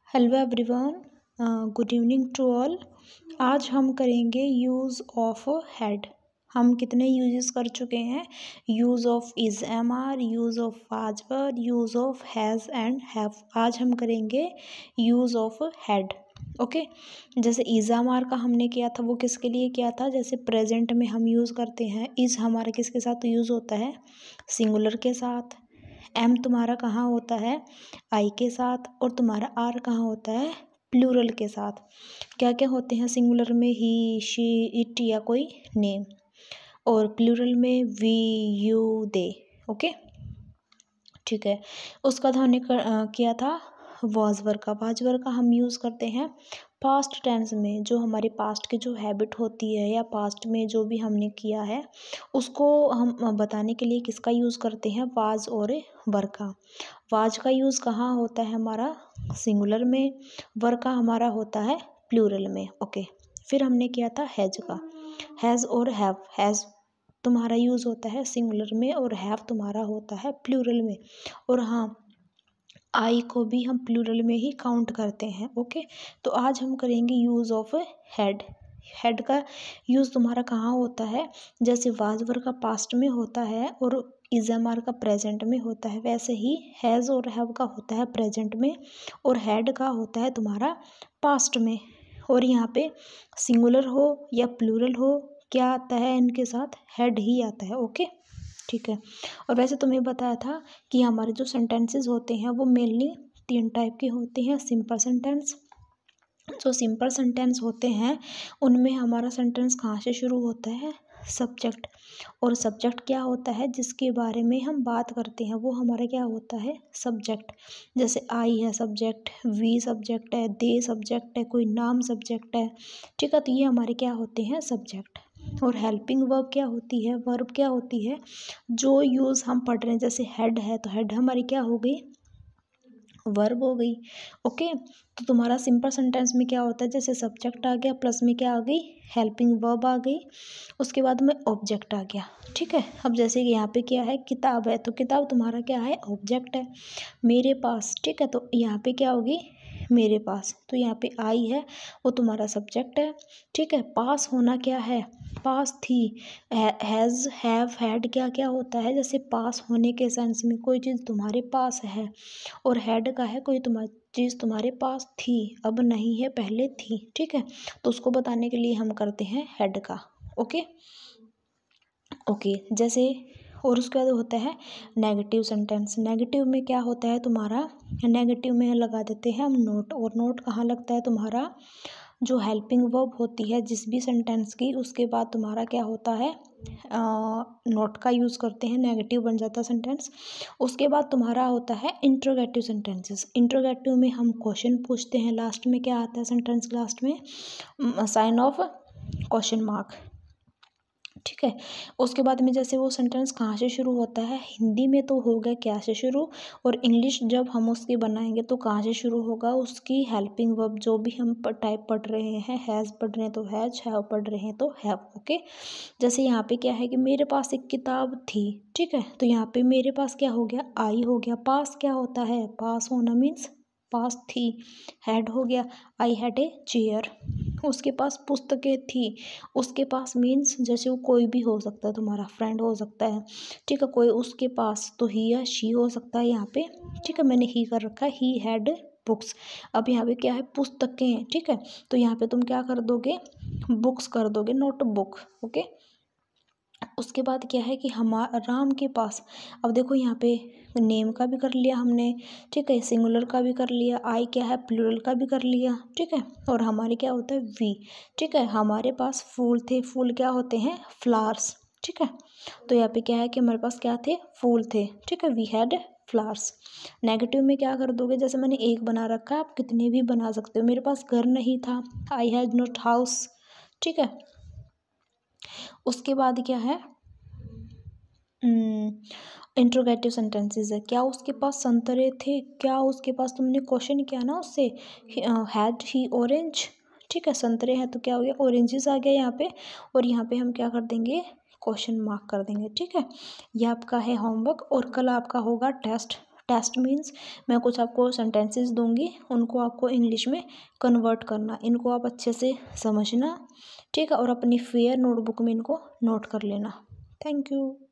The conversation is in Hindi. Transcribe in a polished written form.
Hello everyone, good evening to all. आज हम करेंगे यूज़ ऑफ हैड। हम कितने यूजेस कर चुके हैं? Use of is am are, use of was were, use of has and have. आज हम करेंगे यूज़ ऑफ हैड। ओके, जैसे इज़ एम आर का हमने किया था, वो किसके लिए किया था? जैसे प्रेजेंट में हम यूज़ करते हैं इज़ हमारा किसके साथ यूज़ होता है? सिंगुलर के साथ। एम तुम्हारा कहाँ होता है? आई के साथ। और तुम्हारा आर कहाँ होता है? प्लूरल के साथ। क्या क्या होते हैं सिंगुलर में? ही, शी, इट या कोई नेम। और प्लूरल में वी, यू, दे। ओके, ठीक है। उसका था हमने किया था वाज वर्ब का। वाज वर्ब का हम यूज़ करते हैं पास्ट टेंस में। जो हमारी पास्ट की जो हैबिट होती है या पास्ट में जो भी हमने किया है उसको हम बताने के लिए किसका यूज़ करते हैं? वाज और वर्ब का। वाज का यूज़ कहाँ होता है हमारा? सिंगुलर में। वर्ब का हमारा होता है प्लूरल में। ओके, फिर हमने किया था हैज का। हैज़ और हैव। हैज़ तुम्हारा यूज़ होता है सिंगुलर में और हैव तुम्हारा होता है प्लूरल में। और हाँ, आई को भी हम प्लूरल में ही काउंट करते हैं। ओके, तो आज हम करेंगे यूज़ ऑफ हेड। हेड का यूज़ तुम्हारा कहाँ होता है? जैसे वाज वर्ब का पास्ट में होता है और इज़ एम आर का प्रेजेंट में होता है, वैसे ही हैज़ और हैव का होता है प्रेजेंट में और हेड का होता है तुम्हारा पास्ट में। और यहाँ पे सिंगुलर हो या प्लूरल हो, क्या आता है इनके साथ? हेड ही आता है। ओके, ठीक है। और वैसे तुम्हें बताया था कि हमारे जो सेंटेंसेस होते हैं वो मेनली 3 टाइप के होते हैं। Simple sentence. जो सिंपल सेंटेंस होते हैं उनमें हमारा सेंटेंस कहाँ से शुरू होता है? सब्जेक्ट। और सब्जेक्ट क्या होता है? जिसके बारे में हम बात करते हैं वो हमारा क्या होता है? सब्जेक्ट। जैसे आई है सब्जेक्ट, वी सब्जेक्ट है, दे सब्जेक्ट है, कोई नाम सब्जेक्ट है। ठीक है, तो ये हमारे क्या होते हैं? सब्जेक्ट। और हेल्पिंग वर्ब क्या होती है? वर्ब क्या होती है? जो यूज़ हम पढ़ रहे हैं, जैसे हेड है तो हेड हमारी क्या हो गई? वर्ब हो गई। ओके, तो तुम्हारा सिंपल सेंटेंस में क्या होता है? जैसे सब्जेक्ट आ गया, प्लस में क्या आ गई? हेल्पिंग वर्ब आ गई, उसके बाद में ऑब्जेक्ट आ गया। ठीक है, अब जैसे कि यहाँ पे क्या है? किताब है, तो किताब तुम्हारा क्या है? ऑब्जेक्ट है। मेरे पास, ठीक है, तो यहाँ पे क्या होगी? मेरे पास। तो यहाँ पे आई है, वो तुम्हारा सब्जेक्ट है। ठीक है, पास होना क्या है? पास थी। हैज़, हैव, हैड क्या क्या होता है? जैसे पास होने के सेंस में कोई चीज़ तुम्हारे पास है। और हैड का है कोई तुम्हारी चीज़ तुम्हारे पास थी, अब नहीं है, पहले थी। ठीक है, तो उसको बताने के लिए हम करते हैं हैड का। ओके ओके, जैसे और उसके बाद होता है नेगेटिव सेंटेंस। नेगेटिव में क्या होता है तुम्हारा? नेगेटिव में लगा देते हैं हम नोट। और नोट कहाँ लगता है तुम्हारा? जो हेल्पिंग वर्ब होती है जिस भी सेंटेंस की, उसके बाद तुम्हारा क्या होता है? नोट का यूज़ करते हैं, नेगेटिव बन जाता है सेंटेंस। उसके बाद तुम्हारा होता है इंट्रोगेटिव सेंटेंसेस। इंट्रोगेटिव में हम क्वेश्चन पूछते हैं। लास्ट में क्या आता है सेंटेंस? लास्ट में साइन ऑफ क्वेश्चन मार्क। ठीक है, उसके बाद में जैसे वो सेंटेंस कहाँ से शुरू होता है? हिंदी में तो हो गया क्या से शुरू, और इंग्लिश जब हम उसकी बनाएंगे तो कहाँ से शुरू होगा? उसकी हेल्पिंग वर्ब जो भी हम टाइप पढ़ रहे हैं, हैज़ पढ़ रहे हैं तो हैज़, हैव पढ़ रहे हैं तो हैव। ओके, जैसे यहाँ पे क्या है कि मेरे पास एक किताब थी। ठीक है, तो यहाँ पे मेरे पास क्या हो गया? आई हो गया। पास क्या होता है? पास होना मीन्स पास थी। हैड हो गया, आई हैड ए चेयर। उसके पास पुस्तकें थी। उसके पास मीन्स जैसे वो कोई भी हो सकता है, तुम्हारा फ्रेंड हो सकता है। ठीक है, कोई उसके पास, तो ही या शी हो सकता है यहाँ पे। ठीक है, मैंने ही कर रखा है, ही हैड बुक्स। अब यहाँ पे क्या है? पुस्तकें। ठीक है, तो यहाँ पे तुम क्या कर दोगे? बुक्स कर दोगे, नोट बुक। ओके, उसके बाद क्या है कि राम के पास। अब देखो यहाँ पे नेम का भी कर लिया हमने। ठीक है, सिंगुलर का भी कर लिया। आई क्या है? प्लूरल का भी कर लिया। ठीक है, और हमारे क्या होता है? वी। ठीक है, हमारे पास फूल थे। फूल क्या होते हैं? फ्लावर्स। ठीक है, तो यहाँ पे क्या है कि हमारे पास क्या थे? फूल थे। ठीक है, वी हैड फ्लावर्स। नेगेटिव में क्या कर दोगे? जैसे मैंने एक बना रखा है, आप कितने भी बना सकते हो। मेरे पास घर नहीं था, आई हैड नॉट हाउस। ठीक है, उसके बाद क्या है? इंट्रोगेटिव सेंटेंसेस है। क्या उसके पास संतरे थे? क्या उसके पास, तुमने क्वेश्चन किया ना उससे, हैड ही ऑरेंज। ठीक है, संतरे हैं तो क्या हो गया? ऑरेंजेस आ गया यहाँ पे। और यहाँ पे हम क्या कर देंगे? क्वेश्चन मार्क कर देंगे। ठीक है, ये आपका है होमवर्क और कल आपका होगा टेस्ट। टेस्ट मीन्स मैं कुछ आपको सेंटेंसेस दूंगी, उनको आपको इंग्लिश में कन्वर्ट करना, इनको आप अच्छे से समझना, ठीक है, और अपनी फेयर नोटबुक में इनको नोट कर लेना। Thank you.